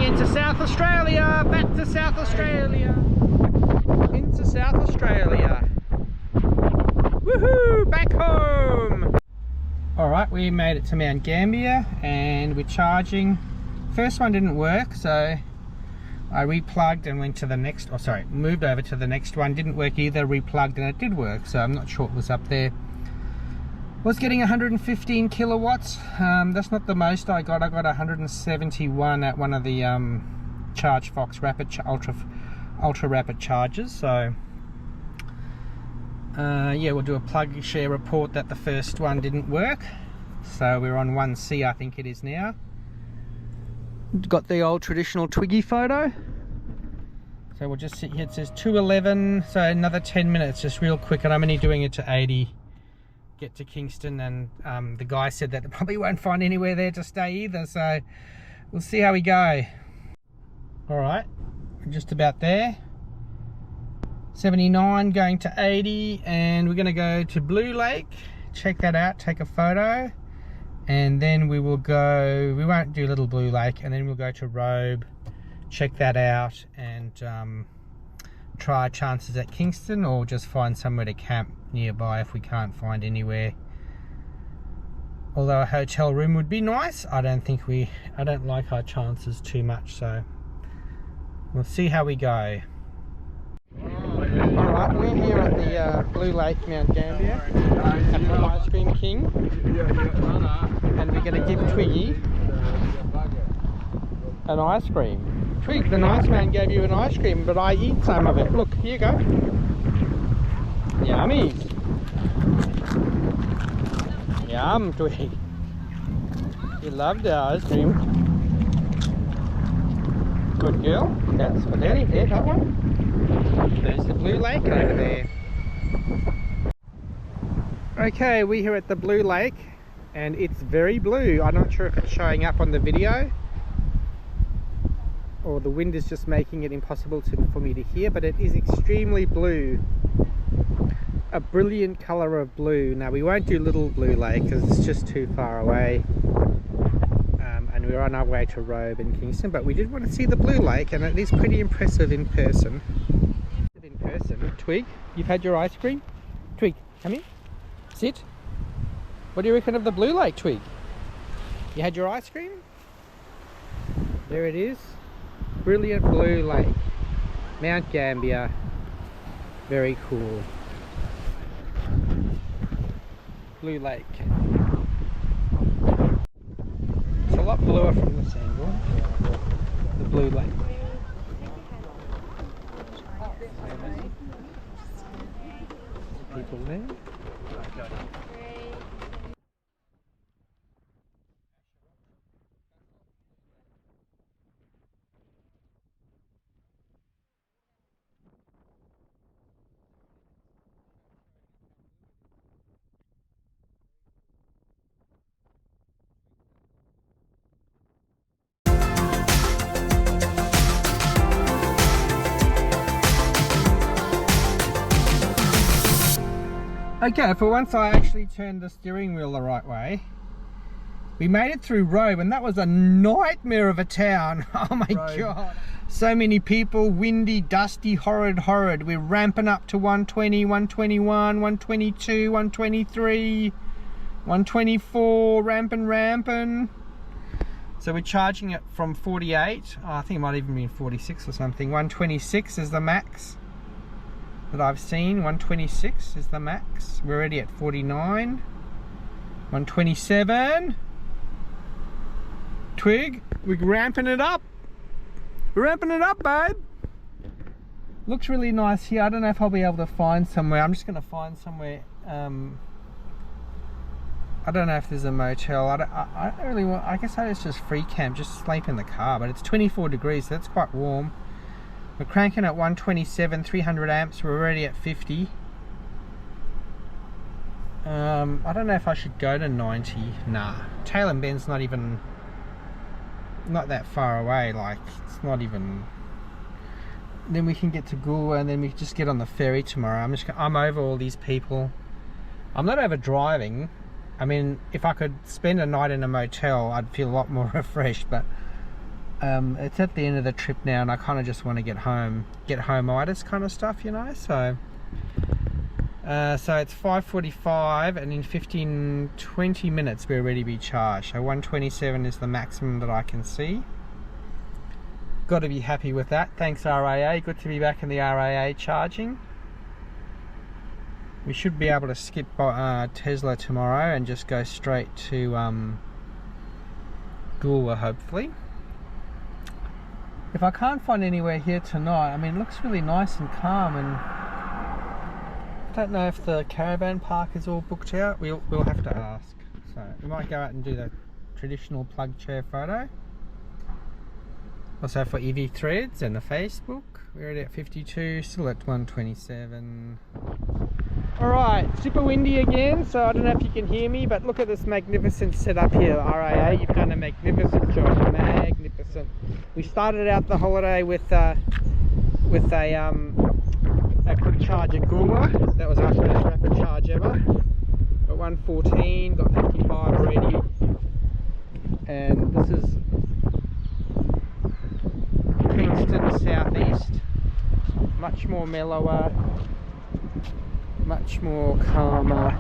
into South Australia, back to South Australia, into South Australia. Woohoo, back home. Alright, we made it to Mt Gambier and we're charging. First one didn't work, so I replugged and went to the next, moved over to the next one. Didn't work either, replugged and it did work, so I'm not sure what was up there. Was getting 115 kilowatts. That's not the most I got. I got 171 at one of the ChargeFox ultra rapid chargers. So yeah, we'll do a plug share report that the first one didn't work. So we're on 1C, I think it is now. Got the old traditional Twiggy photo. So we'll just sit here. It says 2:11, so another 10 minutes, just real quick, and I'm only doing it to 80. Get to Kingston, and the guy said that they probably won't find anywhere there to stay either, so we'll see how we go. Alright, we're just about there. 79 going to 80, and we're going to go to Blue Lake, check that out, take a photo, and then we will go, we won't do Little Blue Lake, and then we'll go to Robe, check that out, and try chances at Kingston, or just find somewhere to camp nearby if we can't find anywhere. Although a hotel room would be nice, I don't like our chances too much, so we'll see how we go. Alright, we're here at the Blue Lake, Mt Gambier, at the Ice Cream King, and we're going to give Twiggy an ice cream. Twig, the nice man gave you an ice cream, but I eat some of it. Look, here you go. Yummy. Yum, Twig. You loved the ice cream. Good girl. That's for Daddy. There, that one. There's the Blue Lake over there. Okay, we're here at the Blue Lake, and it's very blue. I'm not sure if it's showing up on the video, or the wind is just making it impossible for me to hear, but it is extremely blue. A brilliant colour of blue. Now we won't do Little Blue Lake because it's just too far away, and we're on our way to Robe and Kingston, but we did want to see the Blue Lake, and it is pretty impressive in person. Twig, you've had your ice cream? Twig, come in, sit. What do you reckon of the Blue Lake, Twig? You had your ice cream? There it is. Brilliant Blue Lake, Mt Gambier, very cool. Blue Lake. It's a lot bluer from this angle. The Blue Lake. People there. Okay, for once I actually turned the steering wheel the right way. We made it through Robe, and that was a nightmare of a town. Oh my God. So many people, windy, dusty, horrid. We're ramping up to 120, 121, 122, 123, 124, ramping. So we're charging it from 48. Oh, I think it might even be 46 or something. 126 is the max that I've seen. 126 is the max. We're already at 49. 127. Twig, we're ramping it up. We're ramping it up, babe. Looks really nice here. I don't know if I'll be able to find somewhere. I'm just going to find somewhere. I don't know if there's a motel. I don't really want. I guess I just free camp, just sleep in the car. But it's 24 degrees, so that's quite warm. We're cranking at 127, 300 amps. We're already at 50. I don't know if I should go to 90. Nah, Tail and Ben's not that far away. Like, it's not even. Then we can get to Goolwa, and then we can just get on the ferry tomorrow. I'm over all these people. I'm not over driving. I mean, if I could spend a night in a motel, I'd feel a lot more refreshed, but It's at the end of the trip now, and I kind of just want to get home-itis kind of stuff, you know. So it's 5:45, and in 20 minutes we're ready to be charged. So 127 is the maximum that I can see. Got to be happy with that. Thanks RAA. Good to be back in the RAA charging. We should be able to skip Tesla tomorrow and just go straight to Goolwa, hopefully. If I can't find anywhere here tonight, I mean, it looks really nice and calm, and I don't know if the caravan park is all booked out. We'll have to ask. So we might go out and do the traditional plug chair photo. Also for EV threads and the Facebook, we're already at 52, still at 127. Alright, super windy again, so I don't know if you can hear me, but look at this magnificent setup here, RAA. You've done a magnificent job, magnificent. We started out the holiday with a quick charge at Goolwa. That was our first rapid charge ever. Got 114, got 55 already, and this is Kingston Southeast, much more mellower, much more calmer,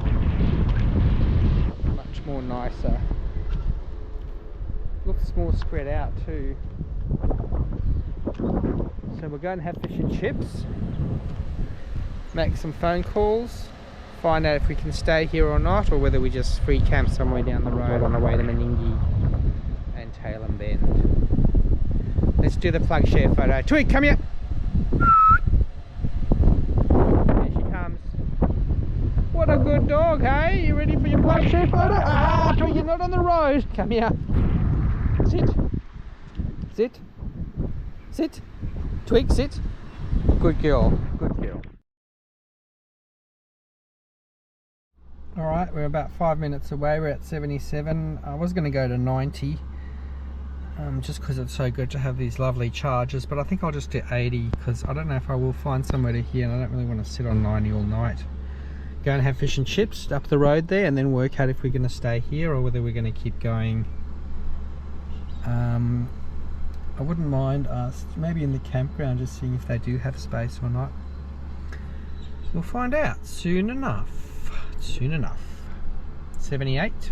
much more nicer. Looks more spread out too. So we're going to have fish and chips, make some phone calls, find out if we can stay here or not, or whether we just free camp somewhere down the road on the way to Meningie and Tailem Bend. Let's do the plug share photo. Twig, come here! There she comes. What a good dog, hey? You ready for your plug share photo? Ah, Twig, you're not on the road. Come here. Sit. Sit. Sit. Twig, sit. Good girl. Good girl. Alright, we're about 5 minutes away. We're at 77. I was going to go to 90. Just because it's so good to have these lovely charges, but I think I'll just do 80 because I don't know if I will find somewhere to here, and I don't really want to sit on 90 all night. Go and have fish and chips up the road there, and then work out if we're going to stay here or whether we're going to keep going. I wouldn't mind maybe in the campground, just seeing if they do have space or not. We'll find out soon enough. Soon enough. 78.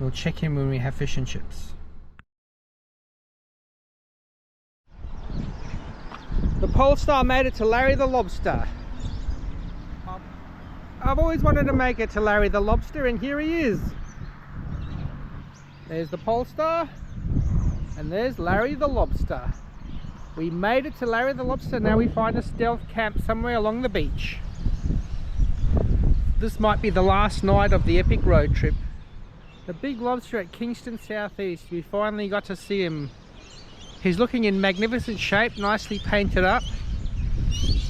We'll check in when we have fish and chips. The Polestar made it to Larry the Lobster. I've always wanted to make it to Larry the Lobster, and here he is. There's the Polestar, and there's Larry the Lobster. We made it to Larry the Lobster. Now we find a stealth camp somewhere along the beach. This might be the last night of the epic road trip. The big lobster at Kingston Southeast. We finally got to see him. He's looking in magnificent shape, nicely painted up.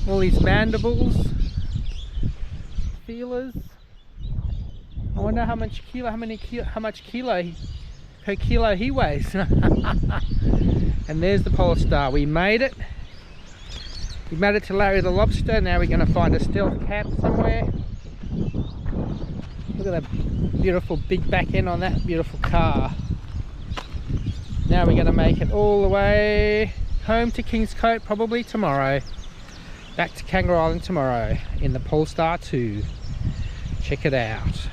All his mandibles, feelers. I wonder how much per kilo he weighs. And there's the Polestar. We made it. We made it to Larry the Lobster. Now we're going to find a stealth camp somewhere. Look at that beautiful big back end on that beautiful car. Now we're going to make it all the way home to Kingscote probably tomorrow. Back to Kangaroo Island tomorrow in the Polestar 2. Check it out.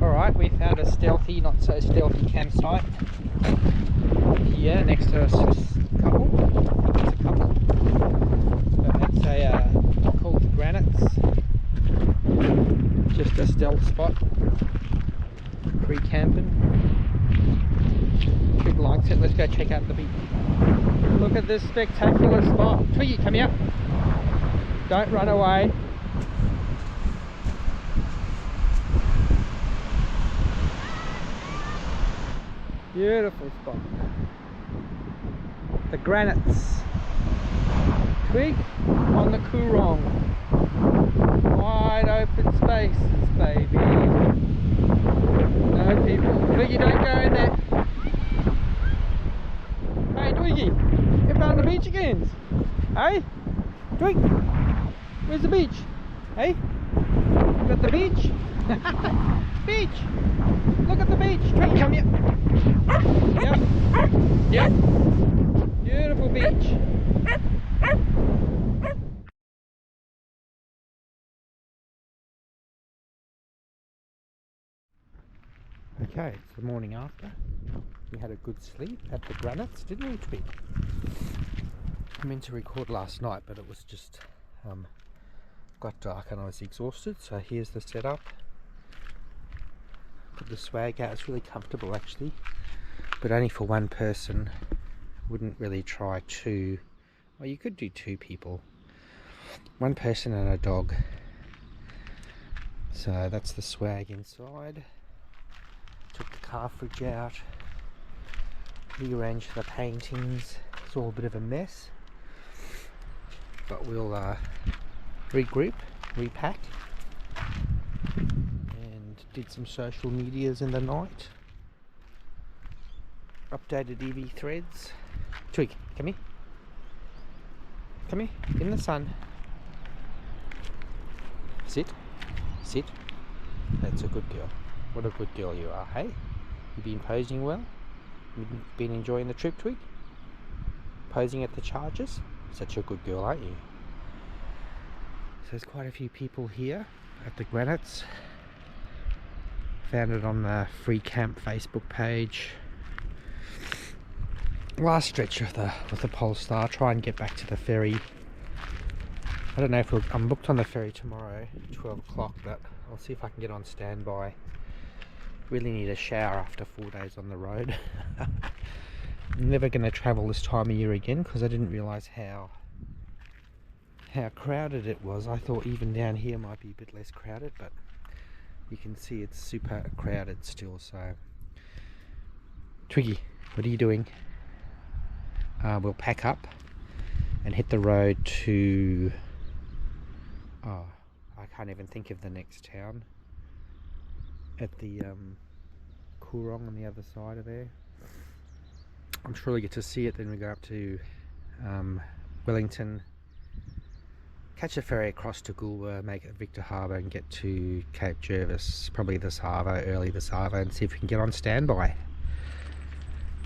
Alright, we found a stealthy, not so stealthy campsite here next to a Swiss couple. I think it's a couple. But it's called the Granites. Just a stealth spot. Free camping. Twig likes it. Let's go check out the beach. Look at this spectacular spot. Twiggy, come here. Don't run away. Beautiful spot. The Granites. Twig on the Coorong. Wide open spaces, baby. No people. Twiggy, don't go in there. Hey Twiggy, get down the beach again. Hey? Twig, where's the beach? Hey? Look at the beach. Beach. Look at the beach. Come here. Yep. Yep. Beautiful beach. Okay, it's the morning after. We had a good sleep at the Granites, didn't we, Twig? I meant to record last night, but it was just got dark and I was exhausted. So here's the setup. Put the swag out. It's really comfortable actually, but only for one person. Wouldn't really try two. Well, you could do two people. One person and a dog. So that's the swag inside. Took the car fridge out. Rearranged the paintings. It's all a bit of a mess, but we'll regroup, repack, and did some social medias in the night. Updated EV threads. Twig, come here. Come here, in the sun. Sit, sit. That's a good girl. What a good girl you are, hey? You've been posing well? You've been enjoying the trip, Twig? Posing at the chargers? Such a good girl, aren't you? So there's quite a few people here at the Granites. Found it on the Free Camp Facebook page. Last stretch of with the Polestar. Try and get back to the ferry. I don't know if I'm booked on the ferry tomorrow, 12 o'clock, but I'll see if I can get on standby. Really need a shower after 4 days on the road. I'm never going to travel this time of year again because I didn't realise how crowded it was. I thought even down here might be a bit less crowded, but you can see it's super crowded still. So Twiggy, what are you doing? We'll pack up and hit the road to, oh, I can't even think of the next town, at the Coorong on the other side of there. I'm sure we get to see it. Then we go up to Wellington, catch a ferry across to Goolwa, make it Victor Harbour and get to Cape Jervis, probably this harbour, early this harbour, and see if we can get on standby.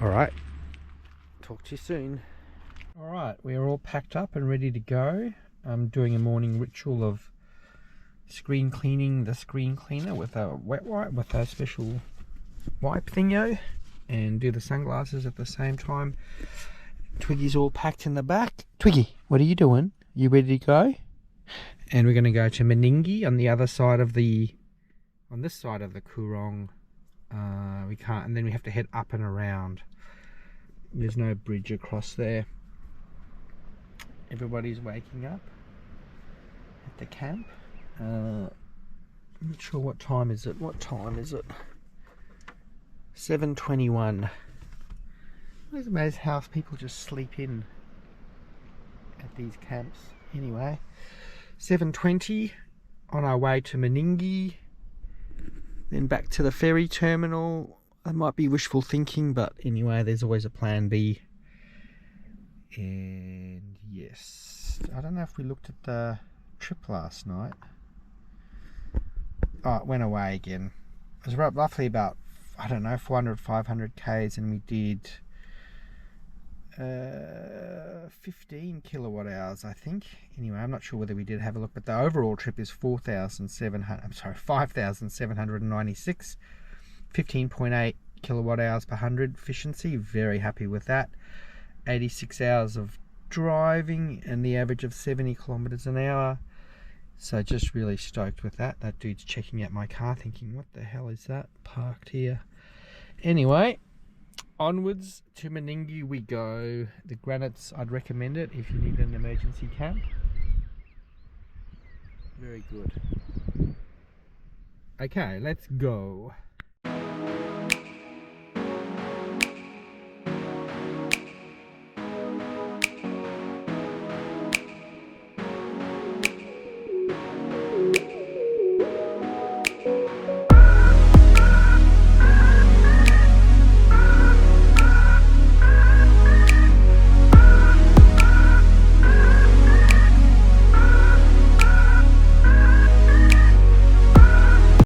Alright, talk to you soon. Alright, we're all packed up and ready to go. I'm doing a morning ritual of screen cleaning the screen cleaner with a wet wipe, with a special wipe thingo, and do the sunglasses at the same time. Twiggy's all packed in the back. Twiggy, what are you doing? You ready to go? And we're going to go to Meningie on the other side of on this side of the Coorong. We can't, and then we have to head up and around. There's no bridge across there. Everybody's waking up at the camp. I'm not sure what time is it. What time is it? 7:21. It's amazing how people just sleep in at these camps. Anyway, 7:20, on our way to Meningie, then back to the ferry terminal. That might be wishful thinking, but anyway, there's always a plan B. And yes, I don't know if we looked at the trip last night. Oh, it went away again. It was roughly about, I don't know, 400, 500 Ks, and we did 15 kilowatt hours, I think. Anyway, I'm not sure whether we did have a look, but the overall trip is 5,796, 15.8 kilowatt hours per 100 efficiency. Very happy with that. 86 hours of driving and the average of 70 kilometers an hour. So just really stoked with that. That dude's checking out my car thinking, what the hell is that parked here? Anyway, onwards to Meningie we go. The Granites, I'd recommend it if you need an emergency camp. Very good. Okay, let's go.